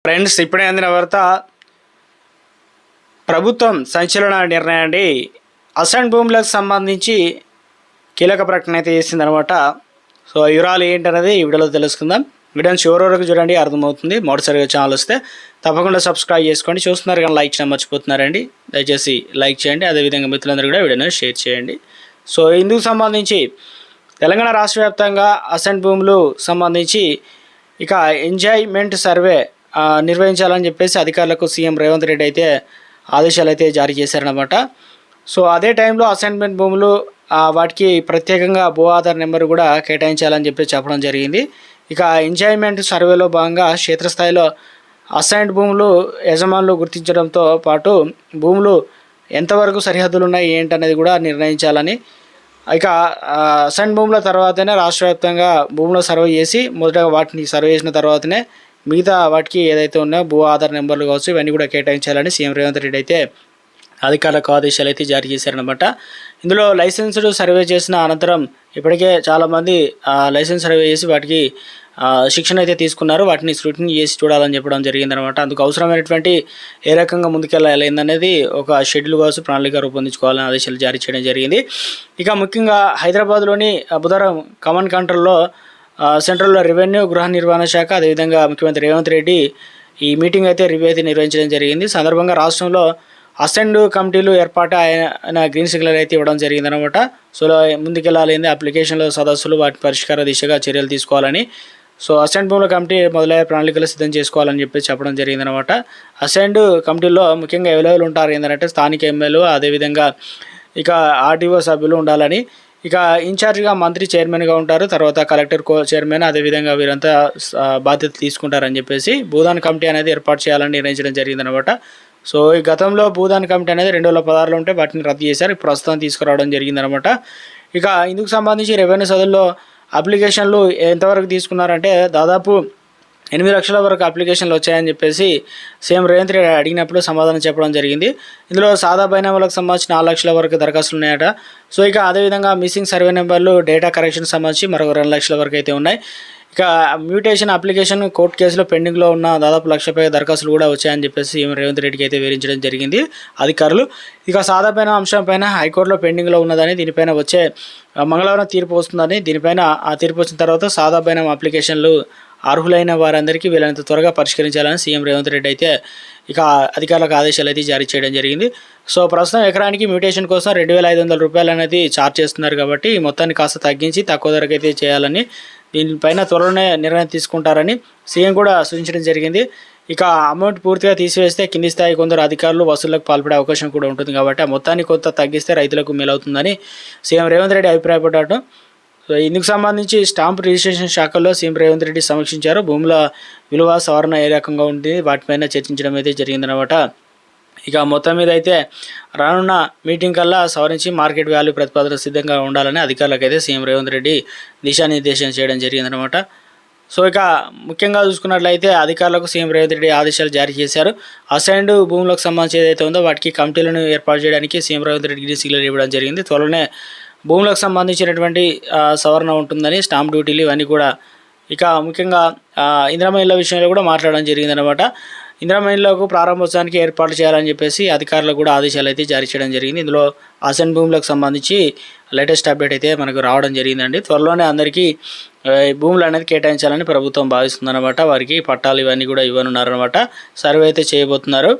Friends, ఇప్పుడే అందిన వార్త. ప్రభుత్వం సంచలన నిర్ణయాన్ని అసైన్ భూములకు సంబంధించి కీలక ప్రకటన అయితే చేసిందనమాట. సో వివరాలు ఏంటనేది ఈ వీడియోలో తెలుసుకుందాం. వీడియోని చివరి వరకు చూడండి, అర్థమవుతుంది. మొదటిసారిగా ఛానల్ వస్తే తప్పకుండా సబ్స్క్రైబ్ చేసుకోండి. చూస్తున్నారు కానీ లైక్ చేయడం మర్చిపోతున్నారండి. దయచేసి లైక్ చేయండి. అదేవిధంగా మిత్రులందరూ కూడా వీడియోని షేర్ చేయండి. సో ఇందుకు సంబంధించి తెలంగాణ రాష్ట్ర వ్యాప్తంగా అసైన్ భూములు సంబంధించి ఇక ఎంజాయ్మెంట్ సర్వే నిర్వహించాలని చెప్పేసి అధికారులకు సీఎం రేవంత్ రెడ్డి అయితే ఆదేశాలు అయితే జారీ చేశారనమాట. సో అదే టైంలో అసైన్మెంట్ భూములు వాటికి ప్రత్యేకంగా భూ ఆధార్ నెంబర్ కూడా కేటాయించాలని చెప్పి చెప్పడం జరిగింది. ఇక ఎంజాయ్మెంట్ సర్వేలో భాగంగా క్షేత్రస్థాయిలో అసైన్డ్ భూములు యజమానులు గుర్తించడంతో పాటు భూములు ఎంతవరకు సరిహద్దులు ఉన్నాయి ఏంటనేది కూడా నిర్ణయించాలని, ఇక అసైన్ భూముల తర్వాతనే రాష్ట్ర వ్యాప్తంగా భూములు సర్వే చేసి మొదటగా వాటిని సర్వే చేసిన తర్వాతనే మిగతా వాటికి ఏదైతే ఉన్నాయో భూ ఆధార్ నెంబర్లు కావచ్చు ఇవన్నీ కూడా కేటాయించాలని సీఎం రేవంత్ రెడ్డి అయితే అధికారులకు ఆదేశాలు అయితే జారీ చేశారనమాట. ఇందులో లైసెన్స్డ్ సర్వే చేసిన అనంతరం ఇప్పటికే చాలామంది లైసెన్స్ సర్వే చేసి వాటికి శిక్షణ అయితే తీసుకున్నారు. వాటిని స్క్రూటినీ చేసి చూడాలని చెప్పడం జరిగిందనమాట. అందుకు అవసరమైనటువంటి ఏ రకంగా ముందుకెళ్ళాలనేది ఒక షెడ్యూల్ కావచ్చు ప్రణాళిక రూపొందించుకోవాలని ఆదేశాలు జారీ చేయడం జరిగింది. ఇక ముఖ్యంగా హైదరాబాద్లోని బుధవారం కమాండ్ కంట్రోల్లో సెంట్రల్ రెవెన్యూ గృహ నిర్వహణ శాఖ అదేవిధంగా ముఖ్యమంత్రి రేవంత్ రెడ్డి ఈ మీటింగ్ అయితే రివ్యూ అయితే నిర్వహించడం జరిగింది. సందర్భంగా రాష్ట్రంలో అసెండ్ కమిటీలు ఏర్పాటు ఆయన గ్రీన్ సిగ్నల్ అయితే ఇవ్వడం జరిగిందనమాట. సో ముందుకెళ్ళాలి అప్లికేషన్ల సదస్సులు వాటి పరిష్కార దిశగా చర్యలు తీసుకోవాలని, సో అసెండ్ భూముల కమిటీ మొదలయ్యే ప్రణాళికలు సిద్ధం చేసుకోవాలని చెప్పి చెప్పడం జరిగిందనమాట. అసెండ్ కమిటీలో ముఖ్యంగా అవైలబుల్ ఉంటారు ఏంటంటే స్థానిక ఎమ్మెల్యేలు అదేవిధంగా ఇక ఆర్టీఓ సభ్యులు ఉండాలని, ఇక ఇన్ఛార్జ్గా మంత్రి చైర్మన్గా ఉంటారు, తర్వాత కలెక్టర్ చైర్మన్ అదేవిధంగా వీరంతా బాధ్యత తీసుకుంటారని చెప్పేసి భూదాన్ కమిటీ అనేది ఏర్పాటు చేయాలని నిర్ణయించడం జరిగిందనమాట. సో ఈ గతంలో భూదాన్ కమిటీ అనేది 2016లో ఉంటే వాటిని రద్దు చేశారు. ప్రస్తుతం తీసుకురావడం జరిగిందనమాట. ఇక ఇందుకు సంబంధించి రెవెన్యూ సదుల్లో అప్లికేషన్లు ఎంతవరకు తీసుకున్నారంటే దాదాపు 8 లక్షల వరకు అప్లికేషన్లు వచ్చాయని చెప్పేసి సీఎం రేవంత్ రెడ్డి అడిగినప్పుడు సమాధానం చెప్పడం జరిగింది. ఇందులో సాదా బైనామాలకు సంబంధించి 4 లక్షల వరకు దరఖాస్తులు ఉన్నాయట. సో ఇక అదేవిధంగా మిస్సింగ్ సర్వే నెంబర్లు డేటా కరెక్షన్ సంబంధించి మరొక 2 లక్షల వరకు అయితే ఉన్నాయి. ఇక మ్యూటేషన్ అప్లికేషన్ కోర్టు కేసులో పెండింగ్లో ఉన్న దాదాపు 1 లక్ష పైగా దరఖాస్తులు కూడా వచ్చాయని చెప్పేసి సీఎం రేవంత్ రెడ్డికి అయితే వివరించడం జరిగింది అధికారులు. ఇక సాదా పైన అంశంపైన హైకోర్టులో పెండింగ్లో ఉన్నదని, దీనిపైన వచ్చే మంగళవారం తీర్పు వస్తుందని, దీనిపైన ఆ తీర్పు వచ్చిన తర్వాత సాదా పైన అప్లికేషన్లు అర్హులైన వారందరికీ వీలైనంత త్వరగా పరిష్కరించాలని సీఎం రేవంత్ రెడ్డి అయితే ఇక అధికారులకు ఆదేశాలు అయితే జారీ చేయడం జరిగింది. సో ప్రస్తుతం ఎకరానికి మ్యూటేషన్ కోసం 2,500 రూపాయలు అనేది ఛార్జ్ చేస్తున్నారు కాబట్టి ఈ మొత్తాన్ని కాస్త తగ్గించి తక్కువ ధరకు అయితే చేయాలని, దీనిపైన త్వరలోనే నిర్ణయం తీసుకుంటారని సీఎం కూడా సూచించడం జరిగింది. ఇక అమౌంట్ పూర్తిగా తీసివేస్తే కింది స్థాయి కొందరు అధికారులు వసూళ్లకు పాల్పడే అవకాశం కూడా ఉంటుంది కాబట్టి ఆ మొత్తాన్ని కొంత తగ్గిస్తే రైతులకు మేలవుతుందని సీఎం రేవంత్ రెడ్డి అభిప్రాయపడ్డారు. సో ఇందుకు సంబంధించి స్టాంప్ రిజిస్ట్రేషన్ శాఖల్లో సీఎం రేవంత్ రెడ్డి సమీక్షించారు. భూముల విలువ సవరణ ఏ రకంగా ఉంటుంది వాటిపైన చర్చించడం అయితే జరిగిందనమాట. ఇక మొత్తం మీద అయితే రానున్న మీటింగ్ కల్లా సవరించి మార్కెట్ వాల్యూ ప్రతిపాదన సిద్ధంగా ఉండాలని అధికారులకు అయితే సీఎం రేవంత్ రెడ్డి దిశానిర్దేశం చేయడం జరిగిందనమాట. సో ఇక ముఖ్యంగా చూసుకున్నట్లయితే అధికారులకు సీఎం రేవంత్ రెడ్డి ఆదేశాలు జారీ చేశారు. అసైన్డ్ భూములకు సంబంధించి ఏదైతే ఉందో వాటికి కమిటీలను ఏర్పాటు చేయడానికి CM Revanth Reddy green signal ఇవ్వడం జరిగింది. త్వరలోనే భూములకు సంబంధించినటువంటి సవరణ ఉంటుందని, స్టాంప్ డ్యూటీలు ఇవన్నీ కూడా. ఇక ముఖ్యంగా ఇందిరమ్మ ఇళ్ల విషయంలో కూడా మాట్లాడడం జరిగిందనమాట. ఇందిరమ్మ ఇళ్లకు ప్రారంభోత్సవానికి ఏర్పాటు చేయాలని చెప్పేసి అధికారులకు కూడా ఆదేశాలు అయితే జారీ చేయడం జరిగింది. ఇందులో అసైన్ భూములకు సంబంధించి లేటెస్ట్ అప్డేట్ అయితే మనకు రావడం జరిగిందండి. త్వరలోనే అందరికీ భూములు అనేది కేటాయించాలని ప్రభుత్వం భావిస్తుందన్నమాట. వారికి పట్టాలు ఇవన్నీ కూడా ఇవ్వనున్నారనమాట. సర్వే అయితే చేయబోతున్నారు.